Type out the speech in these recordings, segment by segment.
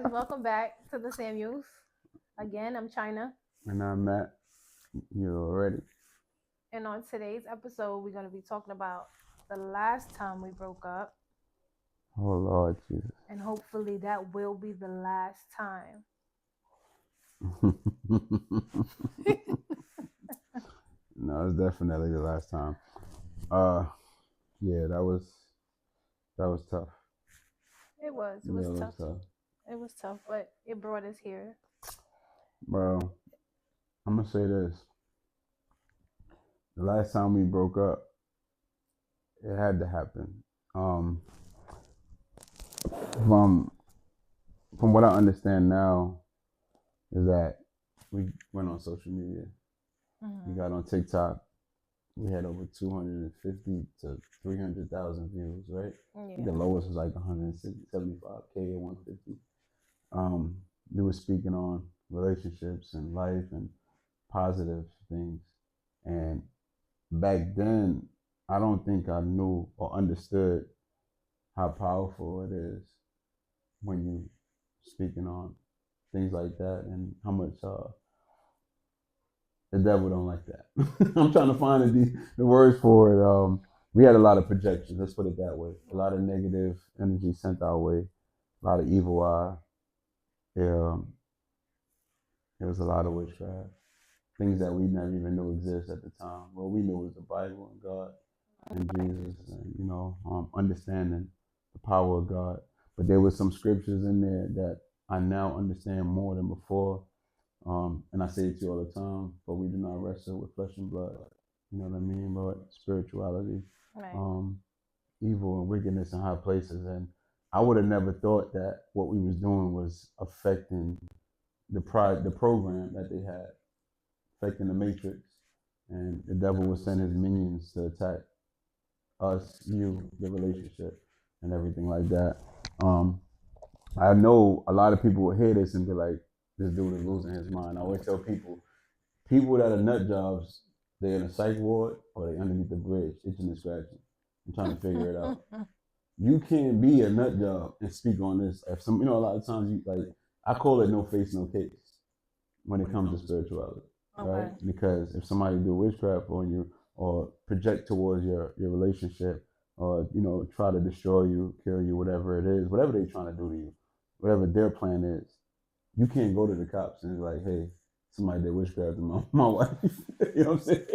guys, welcome back to the Samuels. Again, I'm China, And I'm Matt. You already. and on today's episode, we're going to be talking about the last time we broke up, Oh Lord Jesus. and hopefully that will be the last time. No, it's definitely the last time. Uh yeah, that was tough. It Yeah, was it was tough. tough. It was tough, but it brought us here. Bro, I'm gonna say this. The last time we broke up, it had to happen. Um from from what I understand now is that we went on social media. We Mm-hmm. got on TikTok. We had over 250 to 300,000 views, right? I think the Yeah. lowest was like 175K or 150. Um, we were speaking on relationships and life and positive things. And back then, I don't think I knew or understood how powerful it is when you speaking on things like that and how much the devil don't like that. I'm trying to find the words for it. We had a lot of projections. Let's put it that way. A lot of negative energy sent our way. A lot of evil eye. Um, it was a lot of witchcraft. Things that we never even knew exist at the time. Well, we knew it was the Bible and God and Jesus, and understanding the power of God. But there was some scriptures in there that I now understand more than before. And I say it to you all the time, but we do not wrestle with flesh and blood. You know what I mean? But spirituality, Right. um, evil and wickedness in high places. And I would have never thought that what we was doing was affecting the program that they had, affecting the matrix. And the devil would send his minions to attack us, you, the relationship, and everything like that. Um, I know a lot of people will hear this and be like, this dude is losing his mind. I always tell people that are nut jobs, they're in a psych ward or they underneath the bridge, itching and scratching. I'm trying to figure it out. You can't be a nut job and speak on this. If some, a lot of times you like, I call it no face, no case when it comes to spirituality, right? Okay. Because if somebody do witchcraft on you or project towards your relationship or try to destroy you, kill you, whatever it is, whatever they're trying to do to you, whatever their plan is, you can't go to the cops and be like, hey, somebody did witchcraft to my wife. You know what I'm saying?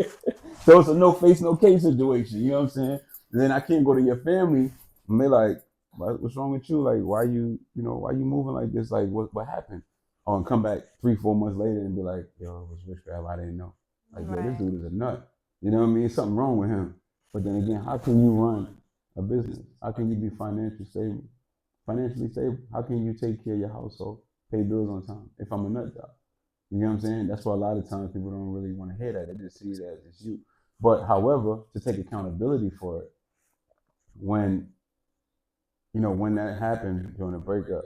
So it's a no face, no case situation. You know what I'm saying? And then I can't go to your family and be like, what's wrong with you? Like, why you moving like this? Like, what happened? Oh, and come back 3, 4 months later and be like, yo, it was witchcraft. I didn't know. Like, yo, this Right. dude is a nut. You know what I mean? Something wrong with him. But then again, how can you run a business? How can you be financially stable? Financially stable? How can you take care of your household, pay bills on time? If I'm a nut job, you know what I'm saying? That's why a lot of times people don't really want to hear that. They just see it as it's you. But however, to take accountability for it, when when that happened during the breakup,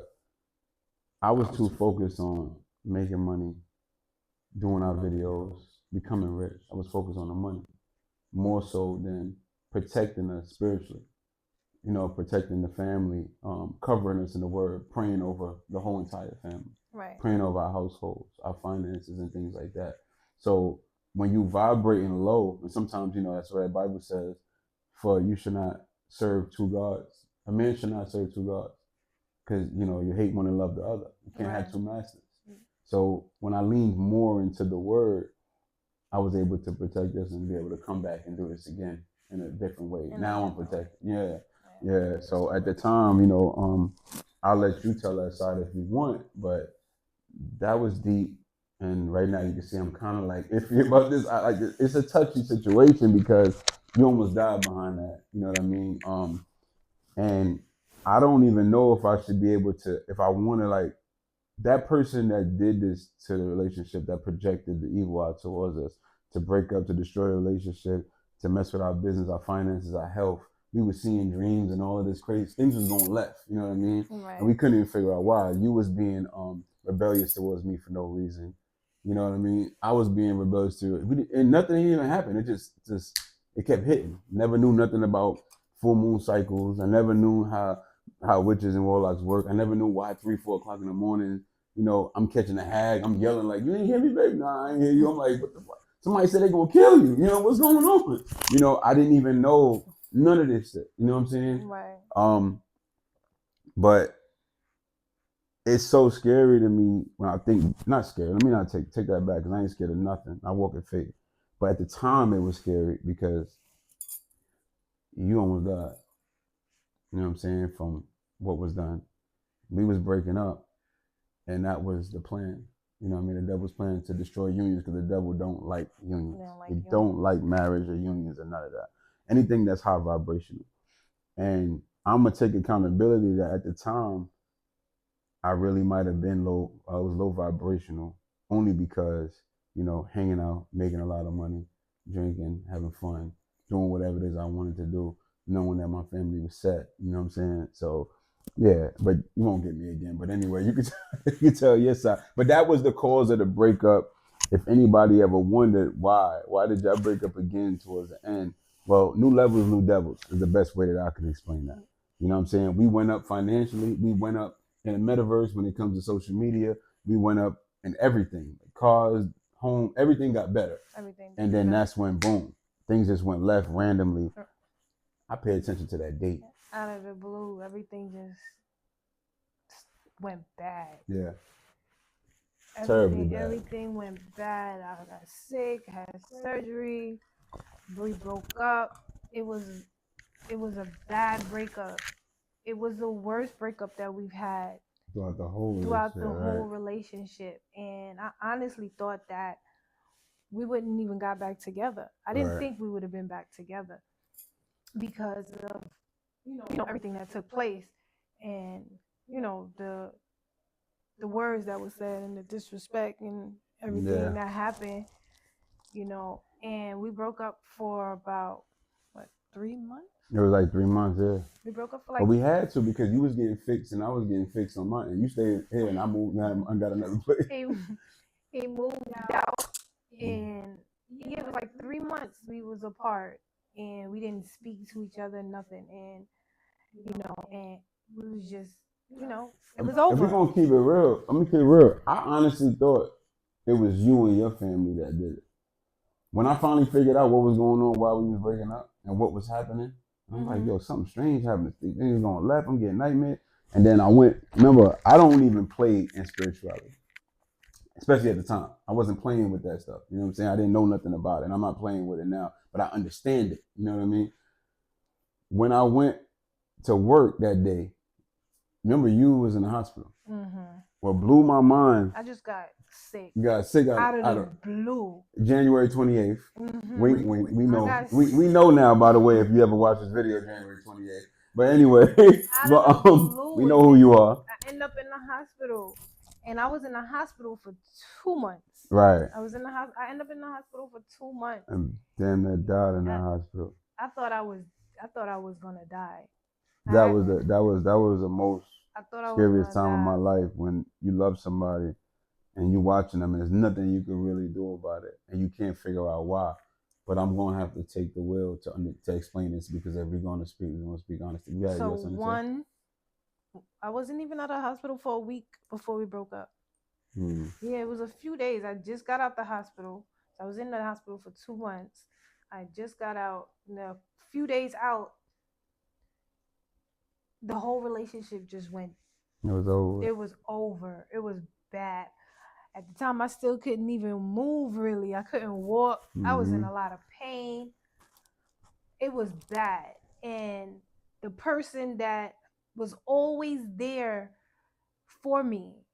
I was too focused on making money, doing our videos, becoming rich. I was focused on the money more so than protecting us spiritually. Protecting the family, covering us in the word, praying over the whole entire family, Right. praying over our households, our finances, and things like that. So when you vibrating low, and sometimes that's what the Bible says, for you should not serve two gods. A man should not serve two gods because you hate one and love the other. You can't Right. have two masters. So when I leaned more into the word, I was able to protect us and be able to come back and do this again in a different way. In a Now I'm different way. protected. Yeah, Yeah. yeah. So at the time, I'll let you tell that side if you want, but that was deep. And right now, you can see I'm kind of like iffy about this. It's a touchy situation because you almost died behind that. You know what I mean? And I don't even know if I should be able to, if I want to like that person that did this to the relationship, that projected the evil out towards us, to break up, to destroy the relationship, to mess with our business, our finances, our health. We were seeing dreams and all of this crazy things was going left. You know what I mean? Right. And we couldn't even figure out why. You was being rebellious towards me for no reason. You know what I mean? I was being rebellious to it, and nothing even happened. It just it kept hitting. Never knew nothing about full moon cycles. I never knew how how witches and warlocks work. I never knew why 3, 4 o'clock in the morning, you know, I'm catching a hag. I'm yelling like, you ain't hear me, baby? Nah, I ain't hear you. I'm like, what the fuck? Somebody said they gonna kill you. You know, what's going on? You know, I didn't even know none of this shit. You know what I'm saying? Right. But it's so scary to me when I think, not scary, let me not take that back, because I ain't scared of nothing. I walk in faith. But at the time it was scary because you almost died. You know what I'm saying? From what was done. We was breaking up, and that was the plan. You know what I mean? The devil's plan to destroy unions, because the devil don't like unions. He don't like marriage or unions or none of that. Anything that's high vibrational. And I'm gonna take accountability that at the time I really might have been low. I was low vibrational only because, you know, hanging out, making a lot of money, drinking, having fun, doing whatever it is I wanted to do, knowing that my family was set. You know what I'm saying? So, yeah, but you won't get me again. But anyway, you can tell your side. But that was the cause of the breakup. If anybody ever wondered why did y'all break up again towards the end? Well, new levels, new devils is the best way that I can explain that. You know what I'm saying? We went up financially. We went up in the metaverse when it comes to social media. We went up in everything. Cars, home, everything got better. Everything. And then that's when, boom, things just went left randomly. I paid attention to that date. Out of the blue, everything just went bad. Yeah. Terribly bad. Everything went bad. I got sick, had surgery. We broke up. It was a bad breakup. It was the worst breakup that we've had throughout the whole relationship. And I honestly thought that we wouldn't even got back together. I didn't think we would have been back together because of you know everything that took place, and you know the words that were said and the disrespect and everything that happened, you know. And we broke up for about 3 months. It was like 3 months, yeah. We broke up for but we had to, because you was getting fixed and I was getting fixed on mine. And you stayed here and I moved now I got another place. He moved out, and it was like 3 months we was apart, and we didn't speak to each other, nothing. And you know, and we was just, you know, it was over. If we're gonna keep it real, I'm gonna keep it real. I honestly thought it was you and your family that did it. When I finally figured out what was going on while we was breaking up and what was happening, I'm like, yo, something strange happened. Things going left. I'm getting nightmares. And then I went. Remember, I don't even play in spirituality, especially at the time. I wasn't playing with that stuff. You know what I'm saying? I didn't know nothing about it. And I'm not playing with it now, but I understand it. You know what I mean? When I went to work that day, remember you was in the hospital. What blew my mind? I just got sick. You got sick out of the blue. January 28th. We know. We know now. By the way, if you ever watch this video, January 28th. But anyway, but we know who you are. I end up in the hospital, and I was in the hospital for 2 months. Right. I was in the hospital. I ended up in the hospital for 2 months. And damn, that died in the hospital. I thought I was gonna die. That was the most scariest time of my life, when you love somebody and you watching them and there's nothing you can really do about it and you can't figure out why. But I'm gonna have to take the will to explain this, because if we're gonna speak honestly. I wasn't even out of the hospital for a week before we broke up. Yeah, it was a few days. I just got out the hospital. I was in the hospital for 2 months. I just got out. A few days out, the whole relationship just went. It was over. It was over. It was bad. At the time, I still couldn't even move, really. I couldn't walk. I was in a lot of pain. It was bad. And the person that was always there for me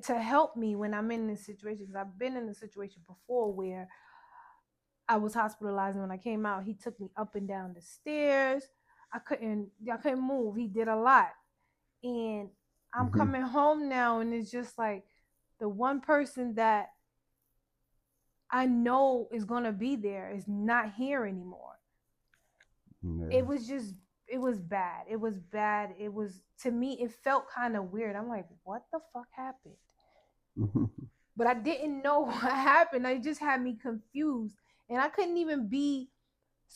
to help me when I'm in this situation, because I've been in a situation before where I was hospitalized, and when I came out, he took me up and down the stairs. I couldn't move. He did a lot. And I'm coming home now, and it's just like the one person that I know is going to be there is not here anymore. Yeah. It was bad. It was bad. It was, to me, it felt kind of weird. I'm like, what the fuck happened? But I didn't know what happened. It just had me confused. And I couldn't even be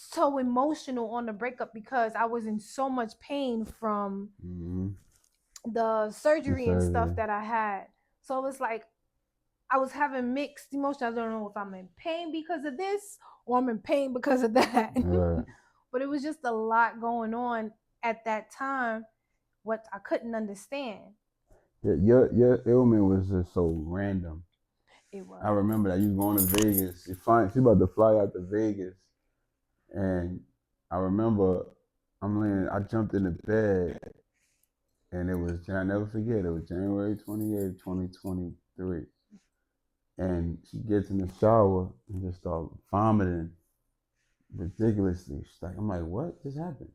so emotional on the breakup because I was in so much pain from Mm-hmm. the surgery and stuff Surgery. that I had. So it's like I was having mixed emotions. I don't know if I'm in pain because of this or I'm in pain because of that. Right. But it was just a lot going on at that time, what I couldn't understand. Yeah, your ailment was just so random. It I was. remember that you was going to Vegas. She about to fly out to Vegas, and I remember I jumped in the bed, and it was, I never forget, it was January 28th, 2023. And she gets in the shower and just starts vomiting ridiculously. I'm like, what just happened?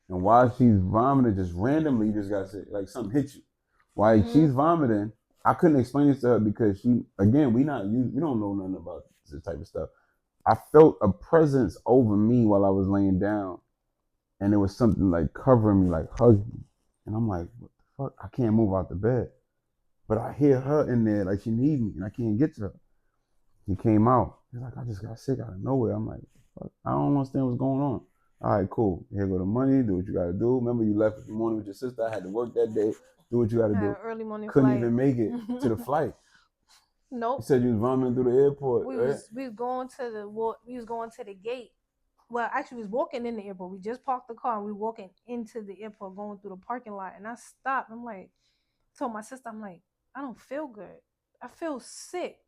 And while she's vomiting, just randomly, you just got to say, like, something hit you. While she's vomiting, I couldn't explain this to her because again, we don't know nothing about this type of stuff. I felt a presence over me while I was laying down, and it was something like covering me, like hugging me. And I'm like, what the fuck? I can't move out the bed. But I hear her in there, like she needs me, and I can't get to her. She came out. She's like, I just got sick out of nowhere. I'm like, fuck, I don't understand what's going on. All right, cool. Here go the money. Do what you got to do. Remember, you left this morning with your sister. I had to work that day. Do what you got to I had do. an early morning Couldn't flight. even make it to the flight. You Nope. said you was vomiting through the airport. We right? was going to the gate. Well, actually, we was walking in the airport. We just parked the car and we walking into the airport, going through the parking lot. And I stopped. I'm like, told my sister, I'm like, I don't feel good. I feel sick.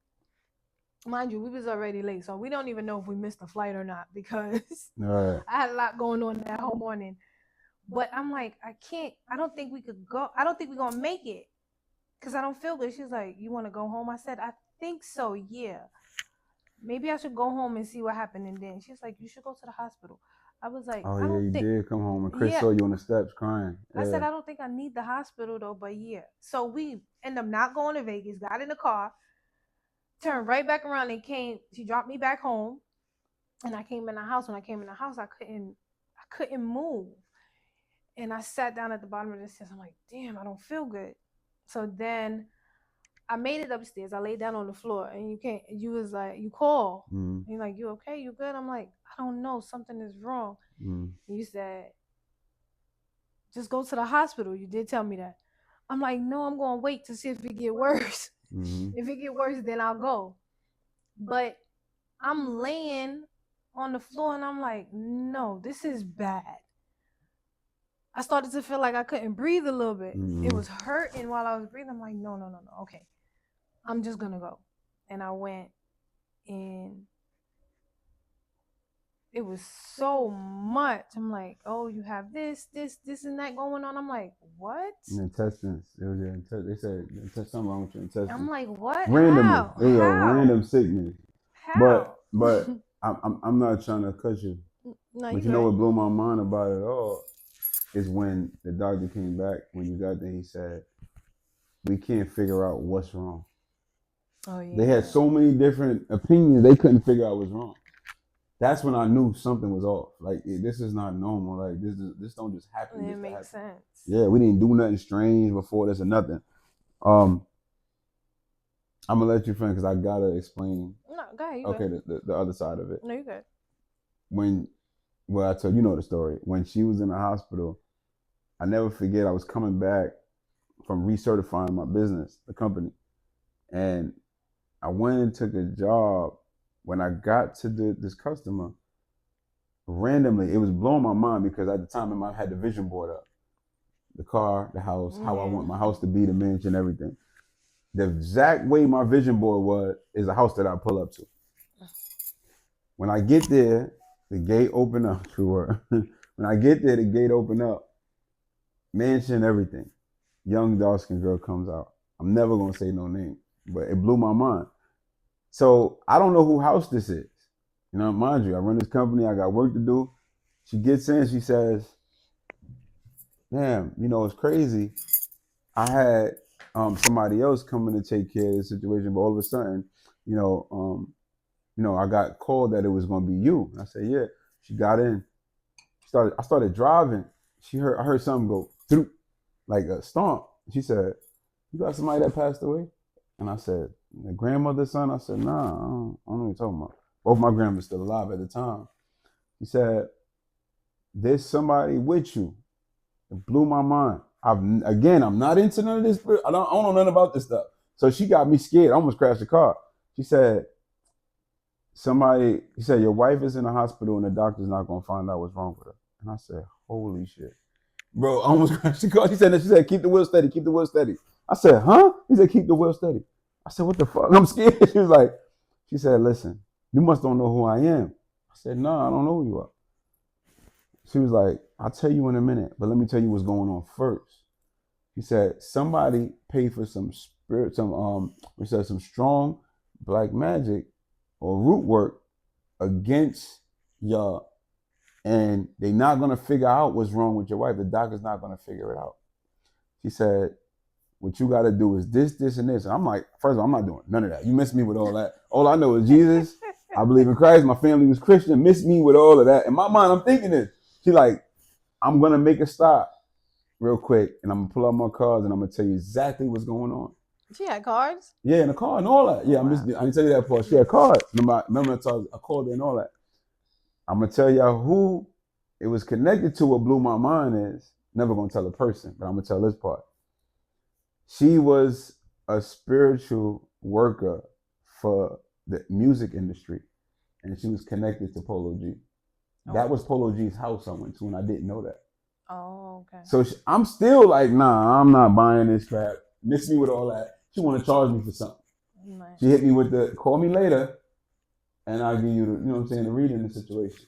Mind you, we was already late, so we don't even know if we missed the flight or not because Right. I had a lot going on that whole morning. But I'm like, I don't think we could go. I don't think we're gonna make it because I don't feel good. She's like, you want to go home? I said, I think so. Yeah. Maybe I should go home and see what happened. And then she's like, you should go to the hospital. I was like, Oh I yeah, don't you think. did come home, and Chris Yeah. saw you on the steps crying. I said, Yeah. I don't think I need the hospital though, but yeah. So we end up not going to Vegas, got in the car, turned right back around and she dropped me back home. And I came in the house. When I came in the house, I couldn't move. And I sat down at the bottom of the stairs. I'm like, damn, I don't feel good. So then I made it upstairs. I laid down on the floor and you was like, you call. Mm-hmm. You're like, you okay? You good? I'm like, I don't know. Something is wrong. Mm-hmm. And you said, just go to the hospital. You did tell me that. I'm like, no, I'm going to wait to see if it get worse. Mm-hmm. If it get worse, then I'll go. But I'm laying on the floor and I'm like, no, this is bad. I started to feel like I couldn't breathe a little bit. Mm-hmm. It was hurting while I was breathing. I'm like, no. Okay. I'm just going to go. And I went and it was so much. I'm like, oh, you have this, and that going on. I'm like, what? Intestines. It was your intestines. They said there's something wrong with your intestines. I'm like, what? Randomly. How? It was a How? random sickness. How? But I'm not trying to cut you. No, But you know what blew my mind about it all is when the doctor came back, when you got there, he said, we can't figure out what's wrong. Oh, yeah. They had so many different opinions, they couldn't figure out what's wrong. That's when I knew something was off. Like, this is not normal. Like, this don't just happen. It makes sense. Yeah, we didn't do nothing strange before this or nothing. I'm gonna let you finish because I gotta explain. No, go ahead. Okay, the other side of it. No, you good. I told you know the story. When she was in the hospital, I never forget. I was coming back from recertifying my business, the company, and I went and took a job. When I got to this customer, randomly, it was blowing my mind because at the time I had the vision board up, the car, the house, how I want my house to be, the mansion, everything. The exact way my vision board is a house that I pull up to. When I get there, the gate open up to her. When I get there, the gate open up. Mansion, everything. Young dark-skinned girl comes out. I'm never gonna say no name, but it blew my mind. So I don't know who house this is. You know, mind you, I run this company. I got work to do. She gets in. She says, "Damn, it's crazy. I had somebody else coming to take care of the situation, but all of a sudden, I got called that it was going to be you." I said, "Yeah." She got in. I started driving. I heard something go through, like a stomp. She said, "You got somebody that passed away?" And I said, "The grandmother's son?" I said, "Nah, I don't know what you're talking about." Both my grandmas still alive at the time. He said, there's somebody with you. It blew my mind. I'm not into none of this. I don't know nothing about this stuff. So she got me scared. I almost crashed the car. She said, he said, your wife is in the hospital and the doctor's not going to find out what's wrong with her. And I said, holy shit. Bro, I almost crashed the car. She said, keep the wheel steady, keep the wheel steady. I said, huh? He said, keep the wheel steady. I said, what the fuck? I'm scared. She said, listen, you must don't know who I am. I said, no, I don't know who you are. She was like, I'll tell you in a minute, but let me tell you what's going on first. He said, somebody paid for some some strong black magic or root work against y'all, and they're not gonna figure out what's wrong with your wife. The doctor's not gonna figure it out. She said, what you gotta do is this, this, and this. And I'm like, first of all, I'm not doing none of that. You miss me with all that. All I know is Jesus. I believe in Christ. My family was Christian. Miss me with all of that. In my mind, I'm thinking this. She like, I'm gonna make a stop real quick, and I'm gonna pull out my cards, and I'm gonna tell you exactly what's going on. She had cards? Yeah, in the car and all that. Yeah, wow. I didn't tell you that part. She had cards. Remember I called her and all that. I'm gonna tell y'all who it was connected to. What blew my mind is, never gonna tell a person, but I'm gonna tell this part. She was a spiritual worker for the music industry, and she was connected to Polo G. Oh. That was Polo G's house I went to, and I didn't know that. Oh, okay. So I'm still like, nah, I'm not buying this crap. Miss me with all that. She want to charge me for something. Nice. She hit me with the call me later, and I'll give you the, you know what I'm saying, the reading the situation.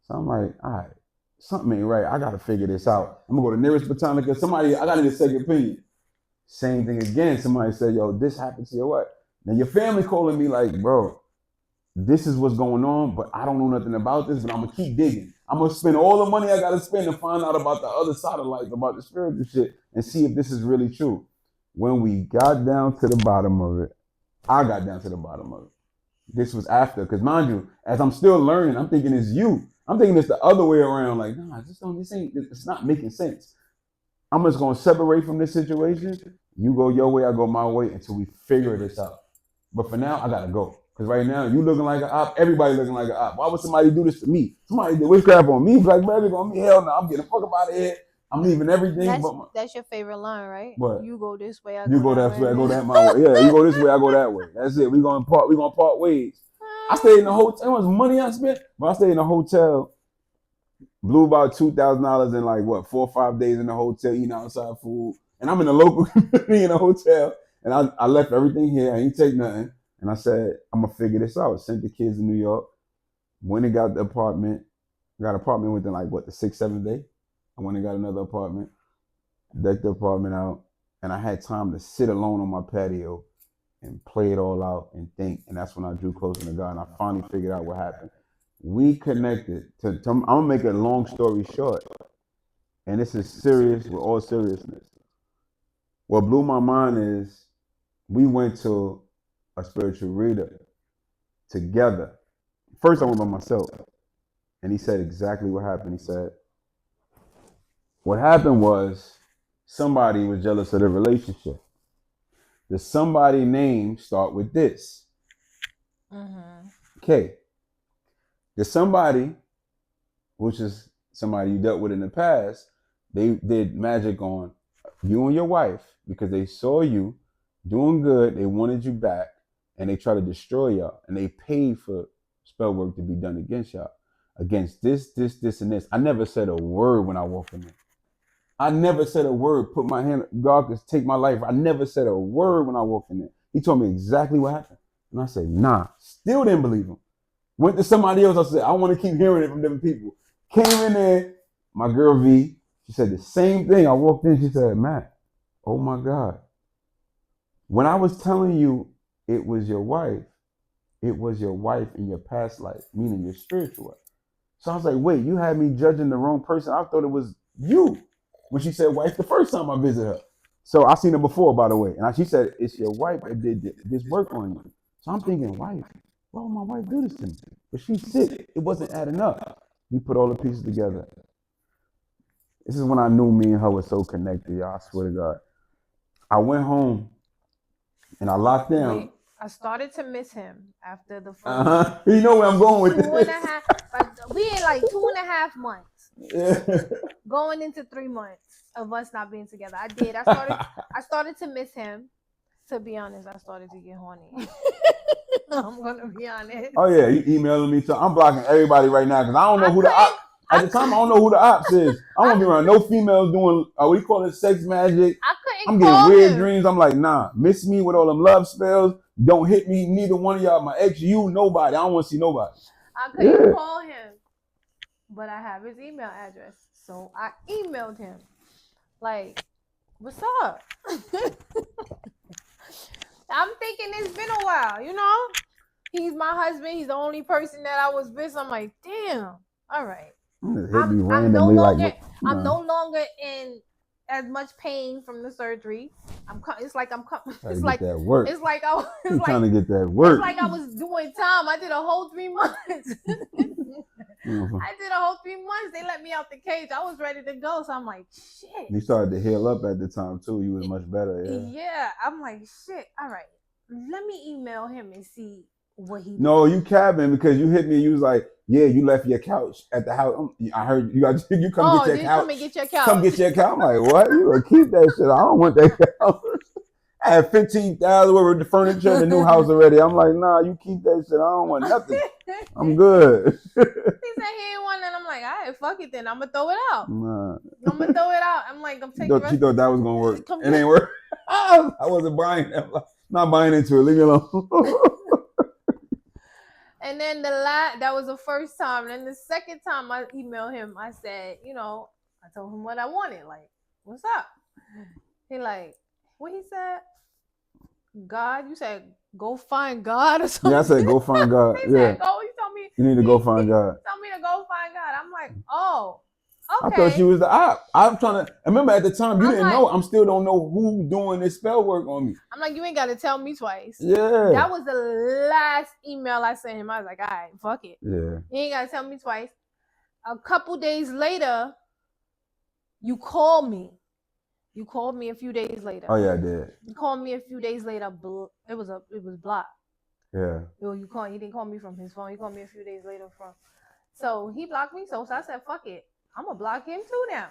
So I'm like, all right, something ain't right. I got to figure this out. I'm going to go to nearest Botanica. I got to get a second opinion. Same thing again. Somebody said, yo, this happened to your wife. Now your family calling me like, bro, this is what's going on, but I don't know nothing about this, but I'm going to keep digging. I'm going to spend all the money I got to spend to find out about the other side of life, about the spiritual shit, and see if this is really true. When we got down to the bottom of it, I got down to the bottom of it. This was after, because mind you, as I'm still learning, I'm thinking it's you. I'm thinking it's the other way around. Like, nah, it's not making sense. I'm just going to separate from this situation. You go your way, I go my way until we figure this out. But for now, I got to go. Because right now, you looking like an op, everybody looking like an op. Why would somebody do this to me? Somebody did witchcraft on me, black magic on me. Hell no, I'm getting the fuck up out of here. I'm leaving everything. That's your favorite line, right? What? You go this way, I go that way. I go that my way. Yeah, you go this way, I go that way. That's it. We're gonna part ways. I stayed in the hotel. How much money I spent? But I stayed in a hotel. Blew about $2,000 in like what 4 or 5 days in the hotel, eating outside food. And I'm in a local community in a hotel. And I left everything here. I ain't take nothing. And I said, I'm gonna figure this out. Sent the kids to New York. Went and got the apartment. Got an apartment within like what the 6th, 7th day. I went and got another apartment. Decked the apartment out. And I had time to sit alone on my patio and play it all out and think. And that's when I drew closer to God. And I finally figured out what happened. We connected. I'm gonna make a long story short. And this is serious with all seriousness. What blew my mind is we went to a spiritual reader together. First I went by myself. And he said exactly what happened. He said, what happened was somebody was jealous of the relationship. The somebody name start with this. Mm-hmm. Okay. The somebody, which is somebody you dealt with in the past, they did magic on you and your wife because they saw you doing good. They wanted you back and they tried to destroy y'all. And they paid for spell work to be done against y'all. Against this, and this. I never said a word when I walked in there. I never said a word. Put my hand, God could take my life. I never said a word when I walked in there. He told me exactly what happened. And I said, nah, still didn't believe him. Went to somebody else. I said, I want to keep hearing it from different people. Came in there, my girl V, she said the same thing. I walked in, she said, Matt, oh my God. When I was telling you it was your wife in your past life, meaning your spiritual wife. So I was like, wait, you had me judging the wrong person. I thought it was you. When she said wife the first time I visited her. So I seen her before, by the way. And she said, it's your wife that did this work on you. So I'm thinking, wife, why would my wife do this to me? But she's sick. It wasn't adding up. We put all the pieces together. This is when I knew me and her were so connected, y'all. I swear to God. I went home and I locked down. Wait, I started to miss him after the first You know where I'm going with two this. and a half. We in like 2.5 months, Yeah. going into 3 months of us not being together. I did. I started to miss him. To be honest, I started to get horny. I'm gonna be honest. Oh yeah, he emailing me too. I'm blocking everybody right now because I don't know who the op. At the time, I don't know who the ops is. I won't be around no females doing. We call it sex magic. I couldn't I'm call getting weird him. dreams. I'm like, nah, miss me with all them love spells. Don't hit me, neither one of y'all. My ex, you, nobody. I don't want to see nobody. I couldn't call him, but I have his email address, so I emailed him. Like, what's up? I'm thinking it's been a while, you know? He's my husband. He's the only person that I was with. So I'm like, damn. All right. I'm no longer in as much pain from the surgery. It's like I was trying to get that work. It's like I was doing time. I did a whole 3 months. Mm-hmm. I did a whole 3 months. They let me out the cage. I was ready to go. So I'm like, shit. You started to heal up at the time too. You was much better. Yeah. I'm like, shit. All right. Let me email him and see what he did. No, you cabbing because you hit me. You was like, yeah, you left your couch at the house. I heard you come get your couch. Come and get your couch. Come get your couch. I'm like, what? You gonna keep that shit? I don't want that couch. I had $15,000 worth of the furniture in the new house already. I'm like, nah, you keep that shit. I don't want nothing. I'm good. He said he ain't want it. I'm like, all right, fuck it then. I'm gonna throw it out. Nah. I'm gonna throw it out. I'm like, I'm taking. She thought that was gonna work. It ain't work. I wasn't buying it. Not buying into it. Leave me alone. And then that was the first time. And then the second time I emailed him, I said, I told him what I wanted. Like, what's up? He like, what he said? God? You said go find God or something? Yeah, I said go find God. He said, you told me. You need to go find God. He told me to go find God. I'm like, oh. Okay. I thought she was the op. I'm trying to. I remember at the time you didn't know. I'm still don't know who doing this spell work on me. I'm like, you ain't got to tell me twice. Yeah. That was the last email I sent him. I was like, all right, fuck it. Yeah. You ain't got to tell me twice. A couple days later, you called me. You called me a few days later. Oh yeah, I did. You called me a few days later. It was blocked. Yeah. He didn't call me from his phone. He called me a few days later from. So he blocked me. So I said, fuck it. I'm gonna block him too now.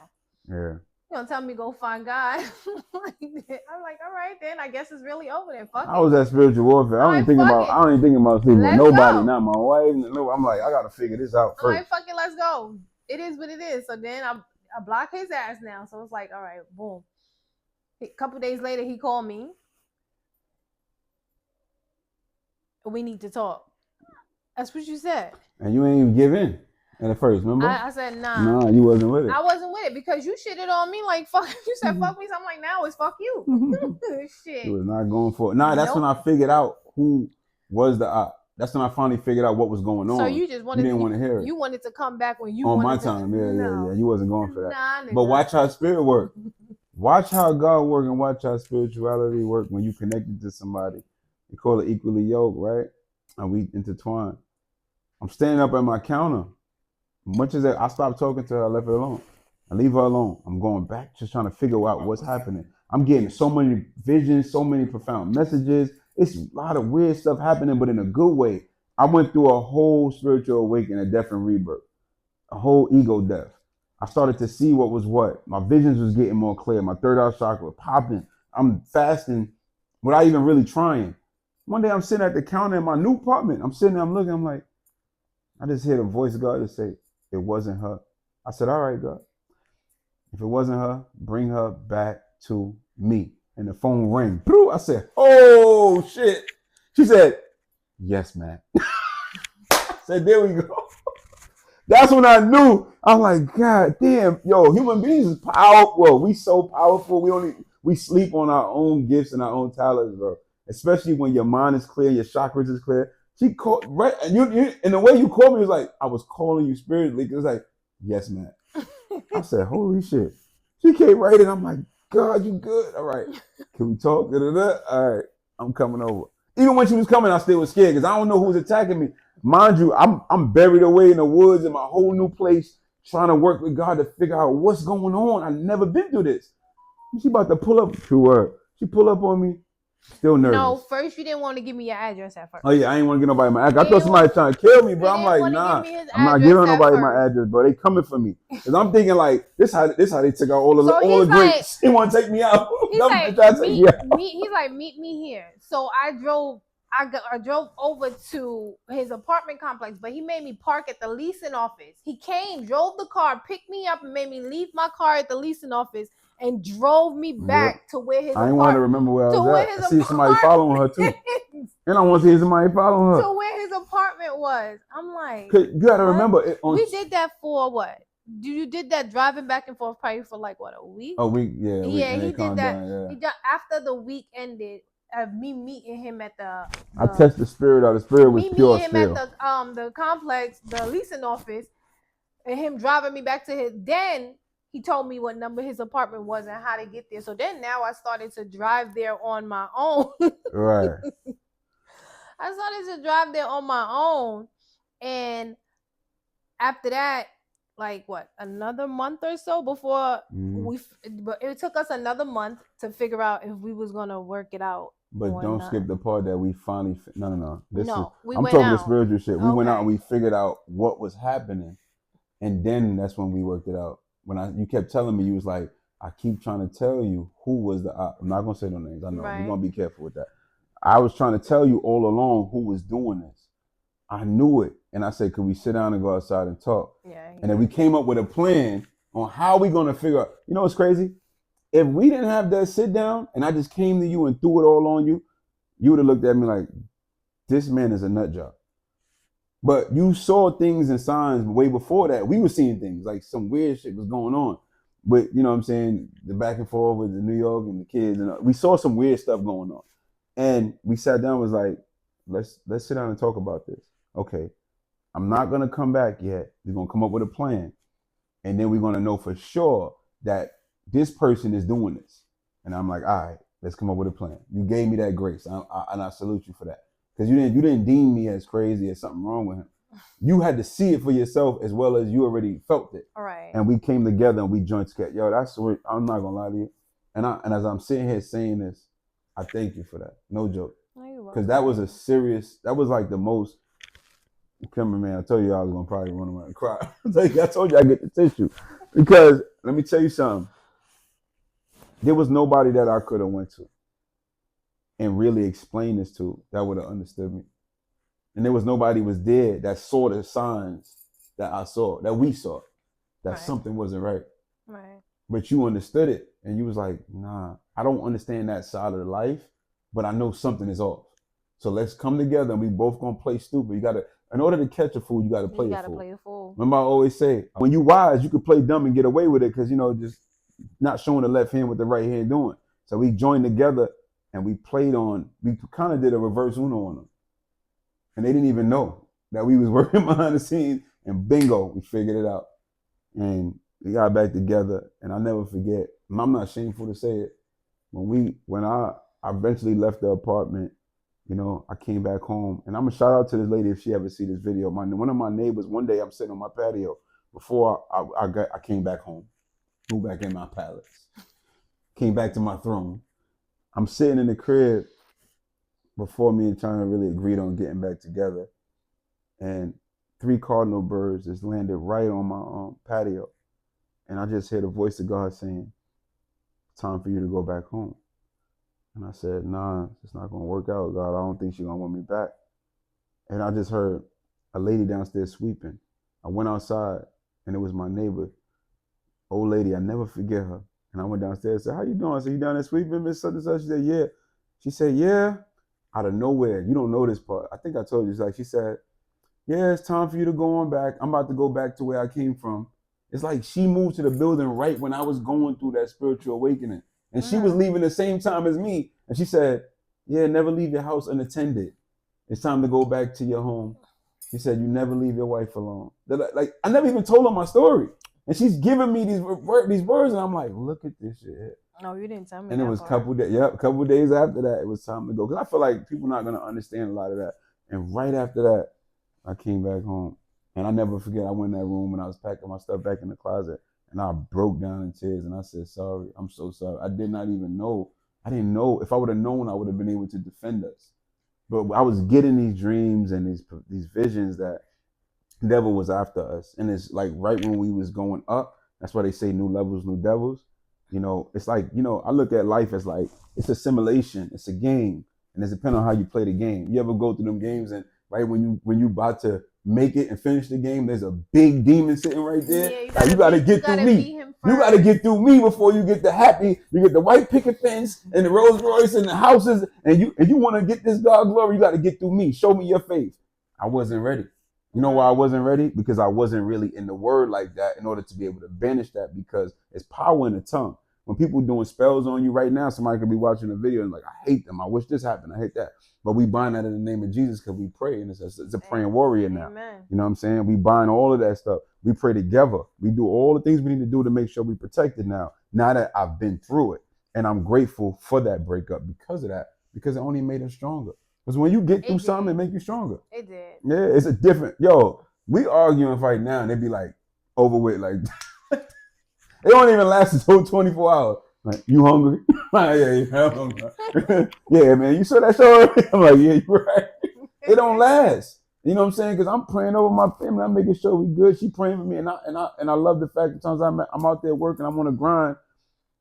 Yeah. You gonna tell me go find God? I'm like, all right, then I guess it's really over then. Fuck it. I was at spiritual warfare. I ain't thinking about sleeping with nobody, not my wife. I'm like, I gotta figure this out first. I'm like, fuck it, let's go. It is what it is. So then I block his ass now. So it's like, all right, boom. A couple days later, he called me. We need to talk. That's what you said. And you ain't even give in at first, remember? I said, nah. Nah, you wasn't with it. I wasn't with it because you shitted on me like, fuck. You said, fuck me. So I'm like, now it's fuck you. Shit. You was not going for it. Nah, that's when I figured out who was the op. That's when I finally figured out what was going on. So you just wanted didn't want to hear it. You wanted to come back when you on wanted my to. time. Yeah. You wasn't going for that. Nah, but watch how spirit work. Watch how God work and watch how spirituality work when you connected to somebody. We call it equally yoked, right? And we intertwine. I'm standing up at my counter. Much as I stopped talking to her, I left her alone. I leave her alone. I'm going back, just trying to figure out what's happening. I'm getting so many visions, so many profound messages. It's a lot of weird stuff happening, but in a good way. I went through a whole spiritual awakening, a death and rebirth, a whole ego death. I started to see what was what. My visions was getting more clear. My third eye chakra was popping. I'm fasting without even really trying. One day I'm sitting at the counter in my new apartment. I'm sitting there, I'm looking, I'm like, I just hear the voice of God to say, it wasn't her. I said, all right, God. If it wasn't her, bring her back to me. And the phone rang. I said, oh, shit. She said, yes, man. I said, there we go. That's when I knew. I'm like, God damn, yo, human beings is powerful. We so powerful. We sleep on our own gifts and our own talents, bro. Especially when your mind is clear, your chakras is clear. She called right, and you and the way you called me was like, I was calling you spiritually. It was like, yes, man. I said, holy shit. She came right in. I'm like, God, you good? All right, can we talk? Da-da-da. All right, I'm coming over. Even when she was coming, I still was scared because I don't know who's attacking me. Mind you, I'm buried away in the woods in my whole new place, trying to work with God to figure out what's going on. I've never been through this. She about to pull up to her. She pull up on me. Still nervous. No, first you didn't want to give me your address at first. Oh yeah, I ain't want to get nobody my address. I You thought somebody trying to kill me, bro. you I'm didn't like, wanna nah, give me his I'm not address giving at nobody my first. address, bro. They coming for me. Cause I'm thinking like, this how they took out all the So all the he's like- grapes. He want to take me out. He's Government like, trying to take me out. he's like, meet me here. So I drove over to his apartment complex, but he made me park at the leasing office. He came, drove the car, picked me up, and made me leave my car at the leasing office and drove me back to where his I ain't want to remember where I to was where at. his I see somebody following her too. And I want to see somebody following her. to where his apartment was. I'm like, 'Cause you gotta what? remember it on We did that for what? You did that driving back and forth probably for like what, a week? a week, yeah. Yeah, and he it did calmed that. down, yeah. He done, after the week ended of me meeting him at the I test the spirit out. The spirit was me pure meeting him still. at the complex, the leasing office, and him driving me back to his. Then he told me what number his apartment was and how to get there. So then now I started to drive there on my own. Right. I started to drive there on my own, and after that, like what, another month or so before but it took us another month to figure out if we was gonna work it out. But don't skip the part that we finally. No. I'm went talking out. the spiritual shit. We went out and Okay. we figured out what was happening, and then that's when we worked it out. You kept telling me, you was like, I keep trying to tell you who was the. I'm not gonna say no names. I know Right. we're gonna be careful with that. I was trying to tell you all along who was doing this. I knew it, and I said, could we sit down and go outside and talk? Yeah. And then we came up with a plan on how we gonna figure out. You know what's crazy? If we didn't have that sit down and I just came to you and threw it all on you, you would have looked at me like, this man is a nut job. But you saw things and signs way before that. We were seeing things like some weird shit was going on. But you know what I'm saying? The back and forth with the New York and the kids, and we saw some weird stuff going on. And we sat down and was like, let's sit down and talk about this. Okay, I'm not gonna come back yet. We're gonna come up with a plan. And then we're gonna know for sure that this person is doing this. And I'm like, all right, let's come up with a plan. You gave me that grace, and I salute you for that. Because you didn't deem me as crazy as something wrong with him. You had to see it for yourself as well as you already felt it. All right. And we came together and we joined together. Yo, that's what I'm not gonna lie to you. And as I'm sitting here saying this, I thank you for that. No joke. Because that was that was like the most. Cameraman, I told you I was gonna probably run around and cry. I told you I get the tissue. Because let me tell you something. There was nobody that I could have went to and really explained this to that would have understood me. And there was nobody was there that saw the signs that I saw, that we saw, that something wasn't right. Right. But you understood it, and you was like, nah, I don't understand that side of the life, but I know something is off. So let's come together and we both gonna play stupid. You gotta, in order to catch a fool, you gotta play a fool. Remember I always say, when you wise, you could play dumb and get away with it because, you know, just not showing the left hand what the right hand doing. So we joined together and we kind of did a reverse Uno on them. And they didn't even know that we was working behind the scenes, and bingo, we figured it out. And we got back together, and I'll never forget, I'm not shameful to say it, when I eventually left the apartment, you know, I came back home, and I'm gonna shout out to this lady if she ever see this video. One of my neighbors, one day I'm sitting on my patio before I came back home, moved back in my palace, came back to my throne. I'm sitting in the crib before me and China really agreed on getting back together, and 3 cardinal birds just landed right on my patio, and I just heard the voice of God saying, "Time for you to go back home." And I said, nah, it's not gonna work out, God. I don't think she's gonna want me back. And I just heard a lady downstairs sweeping. I went outside and it was my neighbor, old lady. I never forget her. And I went downstairs and said, how you doing? I said, you down there sweeping, Miss such and such? She said, yeah. She said, yeah. Out of nowhere, you don't know this part. I think I told you. She said, yeah, it's time for you to go on back. I'm about to go back to where I came from. It's like she moved to the building right when I was going through that spiritual awakening. And she was leaving the same time as me. And she said, yeah, never leave your house unattended. It's time to go back to your home. She said, you never leave your wife alone. Like, I never even told her my story. And she's giving me these words. And I'm like, look at this shit. No, you didn't tell me. And it was a couple days after that, it was time to go. Because I feel like people not going to understand a lot of that. And right after that, I came back home. And I never forget, I went in that room and I was packing my stuff back in the closet. And I broke down in tears and I said, sorry, I'm so sorry. I did not even know I didn't know. If I would have known, I would have been able to defend us. But I was getting these dreams and these visions that the devil was after us. And it's like right when we was going up, that's why they say new levels, new devils. It's like, I look at life as like it's a simulation, it's a game, and it's depending on how you play the game. You ever go through them games and right when you about to make it and finish the game, there's a big demon sitting right there. Yeah, you gotta get through me. You gotta get through me before you get the happy. You get the white picket fence and the Rolls Royce and the houses, and you want to get this God glory. You got to get through me. Show me your faith. I wasn't ready. You know why I wasn't ready? Because I wasn't really in the word like that in order to be able to banish that, because it's power in the tongue. When people doing spells on you right now, somebody could be watching a video and like, I hate them. I wish this happened. I hate that. But we bind that in the name of Jesus because we pray, and it's a praying warrior now. Amen. You know what I'm saying? We bind all of that stuff. We pray together. We do all the things we need to do to make sure we protected now that I've been through it. And I'm grateful for that breakup because of that, because it only made us stronger. Because when you get through something, it make you stronger. It did. Yeah, it's a different, we arguing right now and they be like over with, like, it don't even last until 24 hours. Like, you hungry? Yeah, I'm hungry. Yeah, man, you saw that show? I'm like, yeah, you're right. It don't last. You know what I'm saying? Because I'm praying over my family. I'm making sure we good. She praying for me, and I love the fact that sometimes I'm out there working. I'm on the grind,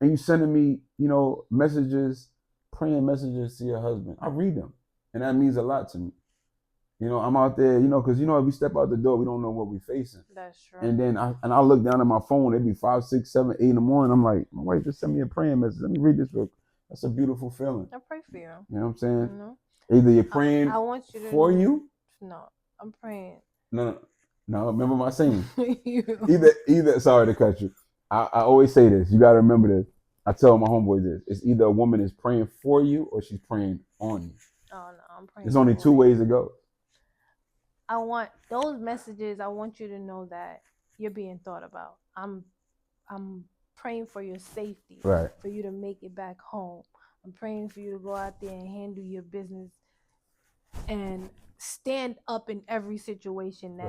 and you sending me, messages, praying messages to your husband. I read them, and that means a lot to me. I'm out there, because if we step out the door, we don't know what we're facing. That's true. And then I look down at my phone. It'd be 5, 6, 7, 8 in the morning. I'm like, my wife just sent me a praying message. Let me read this real. That's a beautiful feeling. I pray for you. You know what I'm saying? Either you're praying I want you to for you. No, I'm praying. No. Remember my saying. Either. Sorry to cut you. I always say this. You got to remember this. I tell my homeboys this. It's either a woman is praying for you or she's praying on you. Oh no, I'm praying. There's only two ways to go. I want those messages. I want you to know that you're being thought about. I'm praying for your safety. Right. For you to make it back home. I'm praying for you to go out there and handle your business and stand up in every situation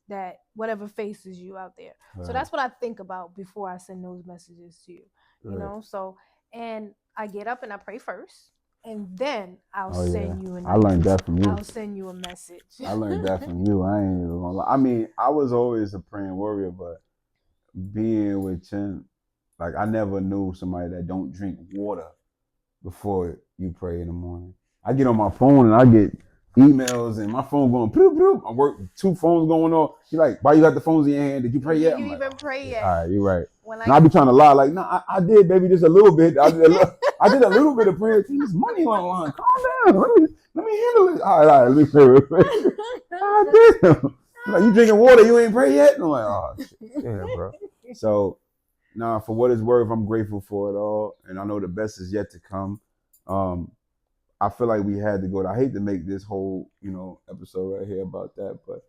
that whatever faces you out there. Right. So that's what I think about before I send those messages to you. You know? So, and I get up and I pray first. And then I'll send you I learned that from you. I'll send you a message. I learned that from you. I ain't even gonna lie. I mean, I was always a praying warrior, but being with Chin, like, I never knew somebody that don't drink water before you pray in the morning. I get on my phone and I get emails and my phone going bloop, bloop. I work 2 phones going on. You're like, why you got the phones in your hand? Did you pray yet? Did you even pray yet? All right, you're right. And I be trying to lie, like, no, I did, baby, just a little bit. I did a little bit of prayer. There's money on the line. Calm down. Let me handle it. All right, let me pray real quick. I did. Like, you drinking water? You ain't pray yet? And I'm like, oh shit, yeah, bro. So, for what it's worth, I'm grateful for it all, and I know the best is yet to come. I feel like we had to go. I hate to make this whole, episode right here about that, but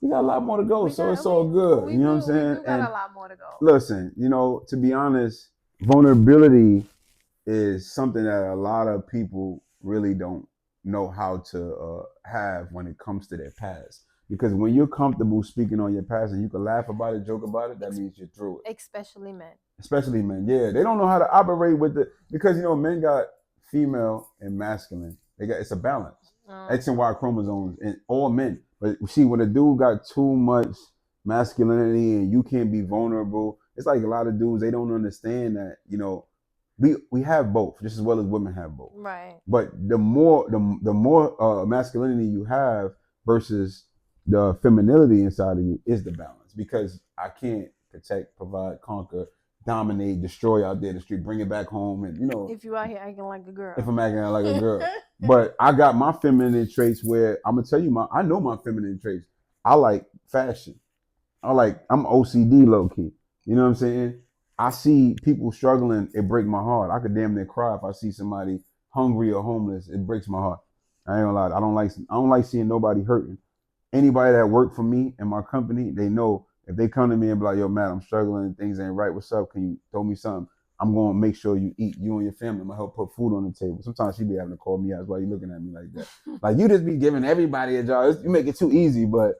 we got a lot more to go, so it's all good. You know what I'm saying? We got a lot more to go. Listen, to be honest, vulnerability is something that a lot of people really don't know how to have when it comes to their past. Because when you're comfortable speaking on your past and you can laugh about it, joke about it, that means you're through it. Especially men. Yeah. They don't know how to operate with it because, men got female and masculine. It's a balance. X and Y chromosomes in all men. But see, when a dude got too much masculinity and you can't be vulnerable, it's like a lot of dudes, they don't understand that, we have both just as well as women have both. Right. But the more masculinity you have versus the femininity inside of you is the balance, because I can't protect, provide, conquer, dominate, destroy out there in the street, bring it back home, and if you out here acting like a girl. If I'm acting like a girl. But I got my feminine traits where I'm gonna tell you I know my feminine traits. I like fashion. I'm OCD low key. You know what I'm saying? I see people struggling, it breaks my heart. I could damn near cry if I see somebody hungry or homeless. It breaks my heart. I ain't gonna lie. I don't like seeing nobody hurting. Anybody that work for me and my company, they know if they come to me and be like, yo, Matt, I'm struggling, things ain't right. What's up? Can you throw me something? I'm going to make sure you eat, you and your family. I'm going to help put food on the table. Sometimes she be having to call me out. Why you looking at me like that? Like, you just be giving everybody a job. You make it too easy, but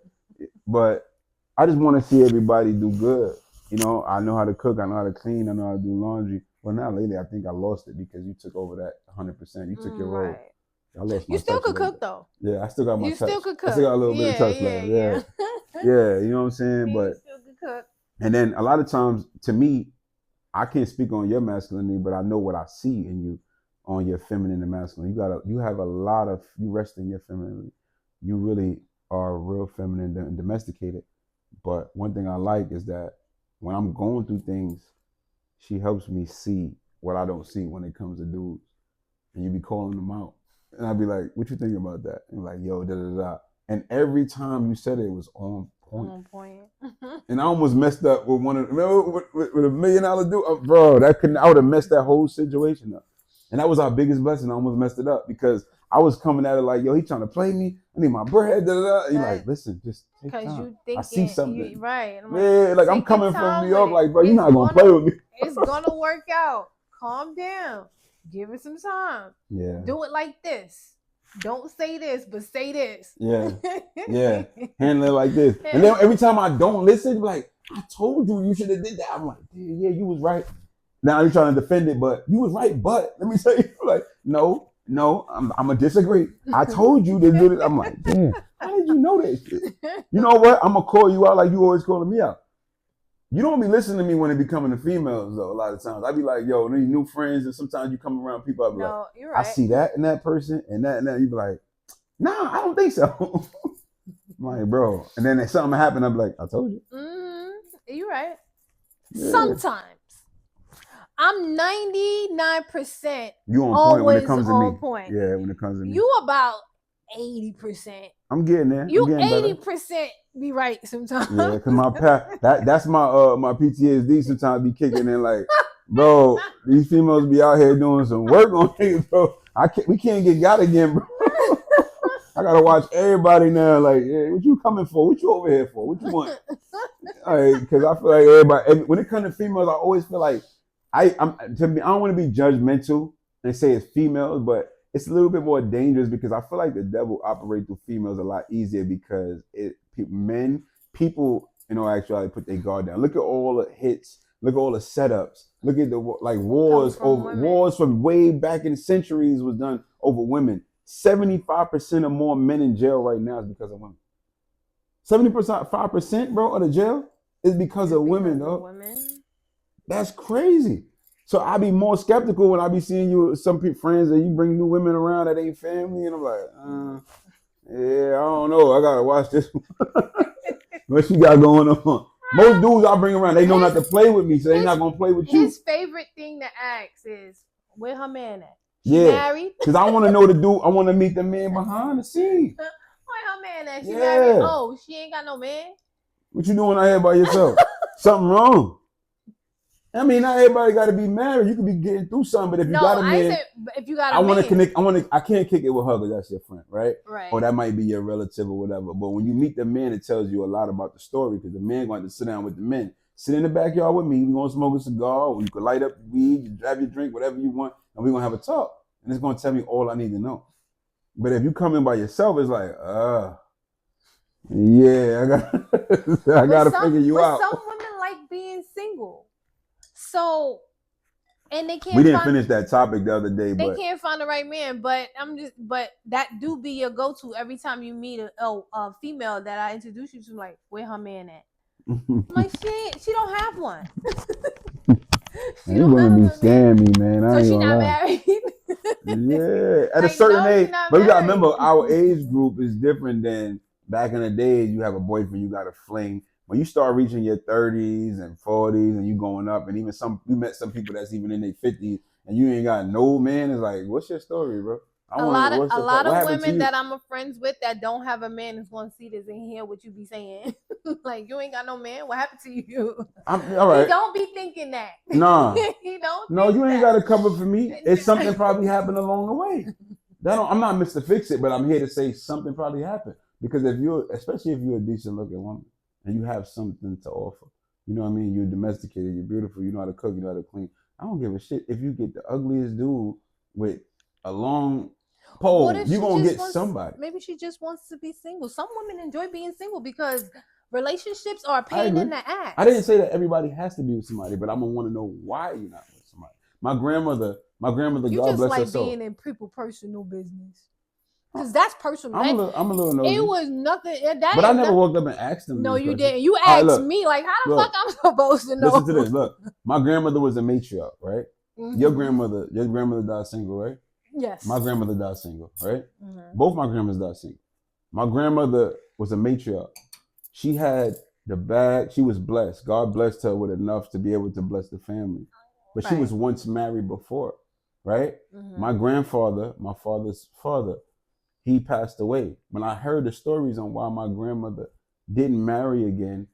I just want to see everybody do good. I know how to cook. I know how to clean. I know how to do laundry. Well, now lately, I think I lost it because you took over that 100%. You took your role. Right. I lost my You still touch a could little cook bit. though. Yeah, I still got my You touch. still could I still cook. got a little bit of touch left. Yeah, yeah. You know what I'm saying? You But still could cook. and then a lot of times, to me, I can't speak on your masculinity, but I know what I see in you on your feminine and masculine. You have a lot of, you rest in your femininity. You really are real feminine and domesticated. But one thing I like is that when I'm going through things, she helps me see what I don't see when it comes to dudes. And you be calling them out. And I'd be like, what you thinking about that? And like, yo, da da da. And every time you said it was on point. On point. And I almost messed up with one of, remember with $1 million dude? Bro, I would have messed that whole situation up. And that was our biggest blessing. I almost messed it up because I was coming at it like, yo, he trying to play me. I need my bread, da da da. You're like, listen, just take time. Because you think I see something. You, right. Yeah, like I'm coming from New York, like, bro, you're not going to play with me. It's going to work out. Calm down. Give it some time. Yeah. Do it like this. Don't say this, but say this. Yeah. Yeah. Handle it like this. And then every time I don't listen, like, I told you should have did that. I'm like, yeah, you was right. Now you're trying to defend it, but you was right. But let me tell you, like, no, I'm gonna disagree. I told you to do this. I'm like, damn, how did you know that shit? You know what? I'm gonna call you out like you always calling me out. You don't be listening to me when it be coming to females though. A lot of times I be like, yo, these new friends, and sometimes you come around people. I be like, you're right. I see that in that person and that and that. You be like, nah, I don't think so. I'm like, bro, and then something happened. I'm like, I told you. You're right. Yeah. Sometimes I'm 99%. You on point when it comes to me. Point. Yeah, when it comes to me. You about 80%. I'm getting there. You I'm getting 80% be right sometimes. Yeah, because my that's my PTSD sometimes be kicking in like, bro, these females be out here doing some work on things, bro. We can't get got again, bro. I gotta watch everybody now. Like, hey, what you coming for? What you over here for? What you want? All right, because I feel like everybody. When it comes to females, I always feel like I don't want to be judgmental and say it's females, but it's a little bit more dangerous because I feel like the devil operates through females a lot easier because people, actually put their guard down. Look at all the hits. Look at all the setups. Look at the wars from way back in centuries was done over women. 75% or more men in jail right now is because of women. 75%, bro, of the jail is because of women, though. That's crazy. So I be more skeptical when I be seeing you with some friends and you bring new women around that ain't family, and I'm like, yeah, I don't know. I gotta watch this. What you got going on? Most dudes I bring around, they know not to play with me, so they not gonna play with you. His favorite thing to ask is, where her man at? She married? Because I want to know the dude. I want to meet the man behind the scenes. Where her man at? She married? Oh, she ain't got no man? What you doing out here by yourself? Something wrong. I mean, not everybody got to be married. You could be getting through something, but if you got a man, if you got a man, I want to connect. I can't kick it with her because that's your friend, right? Right. Or that might be your relative or whatever. But when you meet the man, it tells you a lot about the story because the man going to sit down with the men. Sit in the backyard with me. We're going to smoke a cigar, or you can light up weed, you grab your drink, whatever you want, and we're going to have a talk. And it's going to tell me all I need to know. But if you come in by yourself, it's like, yeah, I got to figure you out. Some women like being single. So, and they can't. We didn't finish that topic the other day, they can't find the right man. But but that do be your go-to every time you meet a female that I introduce you to. Like, where her man at? I'm like, she don't have one. You gonna be scaring me, man. So she not married. Yeah, at a certain age. But you gotta remember, our age group is different than back in the days. You have a boyfriend, you got a fling. When you start reaching your 30s and 40s and you going up, and even we met some people that's even in their 50s and you ain't got no man, it's like, what's your story, bro? A lot of women that I'm friends with that don't have a man is going to see this and hear what you be saying. Like, you ain't got no man. What happened to you? All right. He don't be thinking that. Nah. He don't. No, you ain't got to cover for me. It's something probably happened along the way. I'm not Mr. Fix It, but I'm here to say something probably happened. Because especially if you're a decent looking woman and you have something to offer, you know what I mean? You're domesticated, you're beautiful, you know how to cook, you know how to clean. I don't give a shit if you get the ugliest dude with a long pole, you're going to get somebody. Maybe she just wants to be single. Some women enjoy being single because relationships are a pain in the ass. I didn't say that everybody has to be with somebody, but I'm going to want to know why you're not with somebody. My grandmother, You God just bless her like soul. being in people personal business. Because that's personal. I'm a little nosy. It was nothing. But I never walked up and asked them. No, these you questions. didn't. You All right, asked look, me, like, how the look. fuck I'm supposed to know? Listen to this. Look, my grandmother was a matriarch, right? Mhm. Your grandmother died single, right? Yes. My grandmother died single, right? Mhm. Both my grandmothers died single. My grandmother was a matriarch. She had the bag. She was blessed. God blessed her with enough to be able to bless the family. But she Right. was once married before, right? Mhm. My grandfather, my father's father, he passed away. When I heard the stories on why my grandmother didn't marry again,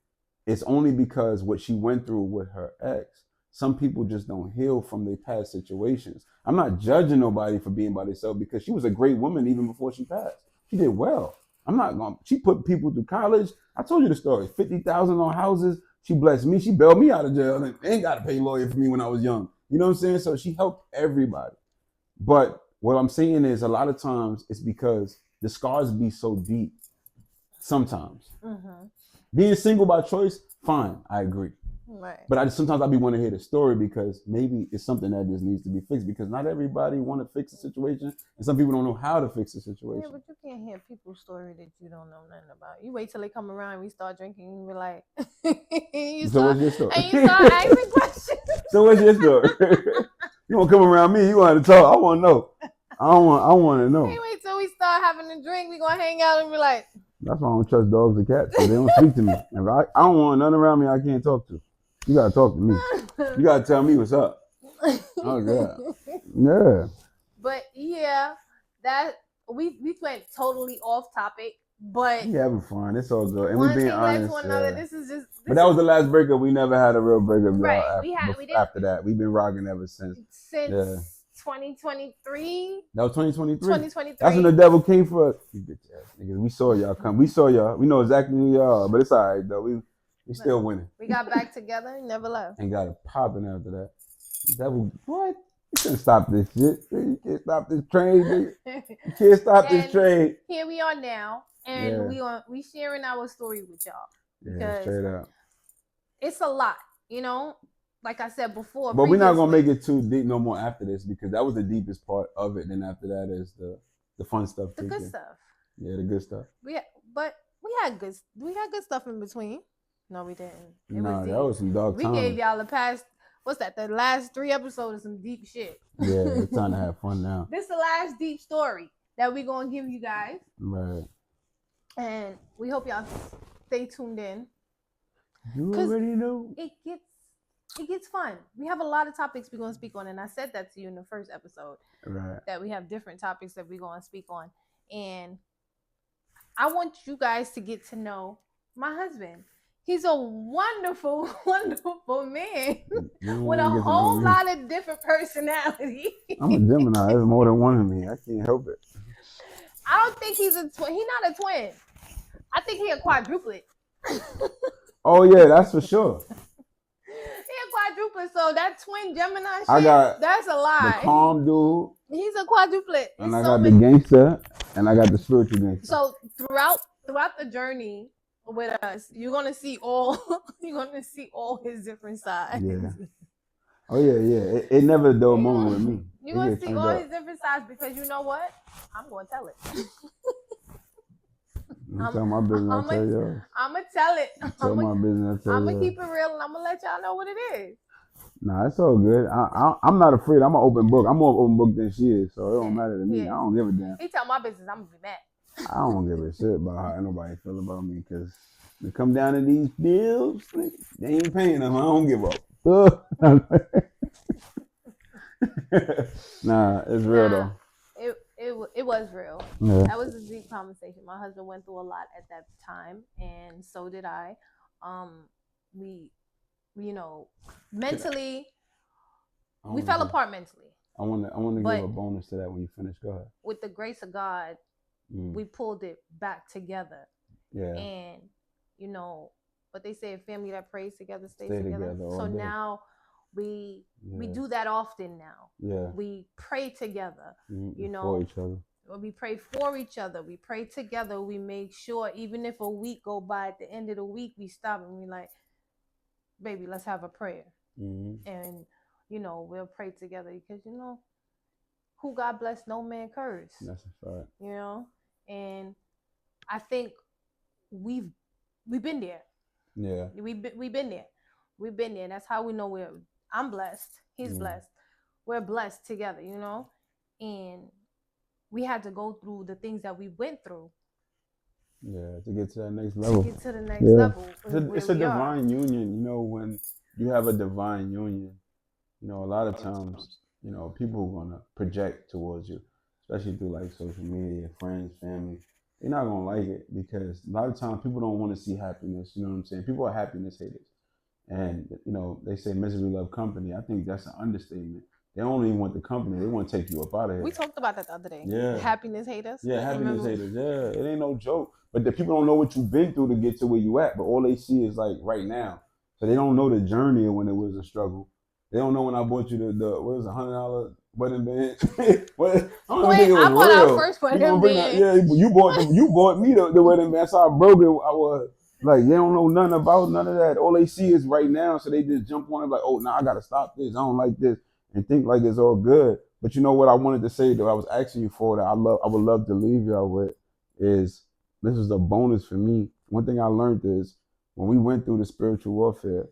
it's only because what she went through with her ex. Some people just don't heal from their past situations. I'm not judging nobody for being by themselves because she was a great woman even before she passed. She did well. I'm not going. She put people through college. I told you the story. 50,000 on houses. She blessed me. She bailed me out of jail and ain't got to pay lawyer for me when I was young. You know what I'm saying? So she helped everybody. But what I'm saying is a lot of times it's because the scars be so deep. Sometimes Mhm. being single by choice, fine, I agree. Right. But sometimes I be want to hear the story because maybe it's something that just needs to be fixed because not everybody want to fix the situation and some people don't know how to fix the situation. Yeah, but you can't hear people's story that you don't know nothing about. You wait till they come around and we start drinking and you be like, what's your story? And you start asking questions. So what's your story? You want to come around me? You want to talk? I want to know. I want to know. Hey, wait till we start having a drink. We gonna hang out and be like. That's why I don't trust dogs and cats because they don't speak to me. If I don't want nothing around me I can't talk to. You gotta talk to me. You gotta tell me what's up. Oh yeah, yeah. But yeah, that we went totally off topic. But We having fun. It's all good. And we one being thing led honest. to another. Yeah. This is just. But that was the last breakup. We never had a real breakup, y'all. Right. After that, we've been rocking ever since. Since 2023. That was 2023. 2023. That's when the devil came for us. You bitch ass niggas. We saw y'all come. We saw y'all. We know exactly who y'all are. But it's all right though. We still winning. We got back together. Never left. And got it popping after that. Devil, what? You can't stop this shit. You can't stop this train. Nigga. You can't stop this train. Here we are now, and we sharing our story with y'all. Yeah, straight up. It's a lot, you know. Like I said before. But we're not gonna make it too deep no more after this because that was the deepest part of it. Then after that is the fun stuff. The good stuff. Yeah, the good stuff. We had good stuff in between. No, we didn't. That was some dark times. We gave y'all the last 3 episodes of some deep shit. Yeah, it's time to have fun now. This is the last deep story that we're gonna give you guys. Right. And we hope y'all stay tuned in. You already know. It gets fun. We have a lot of topics we're gonna speak on, and I said that to you in the first episode. Right. That we have different topics that we're gonna speak on. And I want you guys to get to know my husband. He's a wonderful, wonderful man with a whole lot of different personalities. I'm a Gemini. There's more than one of me. I can't help it. I don't think he's a twin. He's not a twin. I think he's a quadruplet. Oh yeah, that's for sure. He's a quadruplet. So that twin Gemini shit, that's a lie. The calm dude. He's a quadruplet. And I got the gangster, and I got the spiritual gangster. So throughout the journey with us, you're gonna see all his different sides. Yeah. Oh yeah. It never a dull moment with me. You're gonna see all his different sides because you know what? I'm gonna tell it. Tell my business, I tell y'all. I'm gonna tell it. Tell my business, I tell y'all. I'm gonna keep it real and I'm gonna let y'all know what it is. Nah, it's all good. I'm not afraid. I'm an open book. I'm more of an open book than she is, so it don't matter to me. I don't give a damn. He tell my business, I'm gonna be mad. I don't give a shit about how nobody feel about me because they come down to these bills, they ain't paying them. I don't give up. Nah, it's real though. It was real. Yeah. That was a deep conversation. My husband went through a lot at that time, and so did I. We mentally, we fell apart mentally. I want to give a bonus to that when you finish. Go ahead. With the grace of God, we pulled it back together. Yeah. And what they say, a family that prays together stays together. So now we do that often now. Yeah. We pray together. For each other. We pray for each other. We pray together. We make sure even if a week go by, at the end of the week we stop and we like, baby, let's have a prayer. And we'll pray together because who God bless, no man curse. That's a fact. And I think we've been there. Yeah. We've been there. We've been there. That's how we know I'm blessed. He's blessed. We're blessed together, and we had to go through the things that we went through. Yeah, to get to that next level. To get to the next level. It's a divine union. When you have a divine union, a lot of times, people are gonna project towards you, especially through like social media, friends, family. They're not gonna like it because a lot of times people don't want to see happiness. You know what I'm saying? People are happiness haters, and they say misery love company. I think that's an understatement. They don't even want the company. They want to take you up out of here. We talked about that the other day. Yeah. Happiness haters. Yeah, happiness haters. Yeah, it ain't no joke. But the people don't know what you've been through to get to where you at. But all they see is like right now. So they don't know the journey of when it was a struggle. They don't know when I bought you the what was $100 wedding band. I don't think it was bought real. Our first wedding band. Yeah, you bought me the wedding band. So I broke it. I was like, they don't know nothing about none of that. All they see is right now. So they just jump on it like, oh, now I gotta stop this. I don't like this. And think like it's all good. But you know what I wanted to say that I was asking you for that I would love to leave y'all with is this is a bonus for me. One thing I learned is when we went through the spiritual warfare,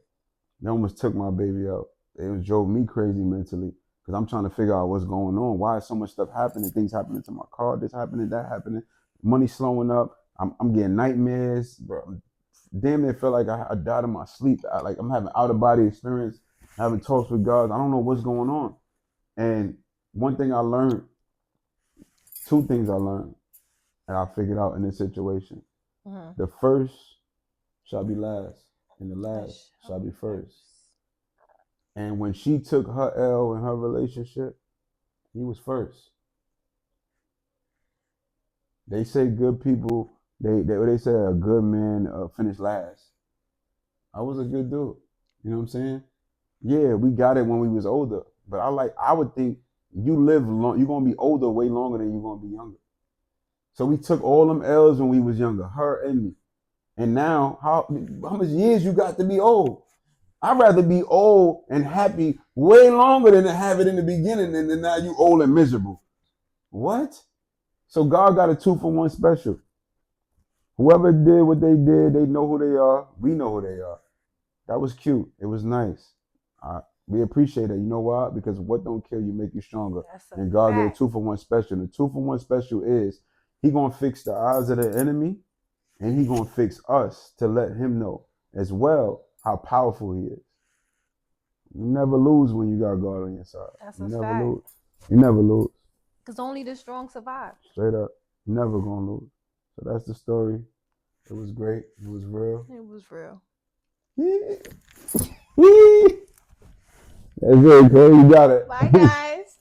they almost took my baby out. It drove me crazy mentally because I'm trying to figure out what's going on. Why is so much stuff happening? Things happening to my car, this happening, that happening. Money slowing up. I'm getting nightmares, bro. Damn near feel like I died in my sleep. I'm having out of body experience. Having talks with God. I don't know what's going on. And one thing I learned, two things I learned, and I figured out in this situation. The first shall be last, and the last shall be first. And when she took her L in her relationship, he was first. They say good people, they say a good man finish last. I was a good dude. You know what I'm saying? Yeah, we got it when we was older. But I would think you live long, you're gonna be older way longer than you're gonna be younger. So we took all them L's when we was younger, her and me. And now, how much years you got to be old? I'd rather be old and happy way longer than to have it in the beginning and then now you old and miserable. What? So God got a 2-for-1 special. Whoever did what they did, they know who they are. We know who they are. That was cute. It was nice. We appreciate it. You know why? Because what don't kill you make you stronger. And God did a 2-for-1 special. The 2-for-1 special is he gonna fix the eyes of the enemy, and he gonna fix us to let him know as well how powerful he is. You never lose when you got God on your side. That's a fact. Lose. You never lose. Because only the strong survive. Straight up. You never gonna lose. So that's the story. It was great. It was real. It was real. That's it, okay? You got it. Bye, guys.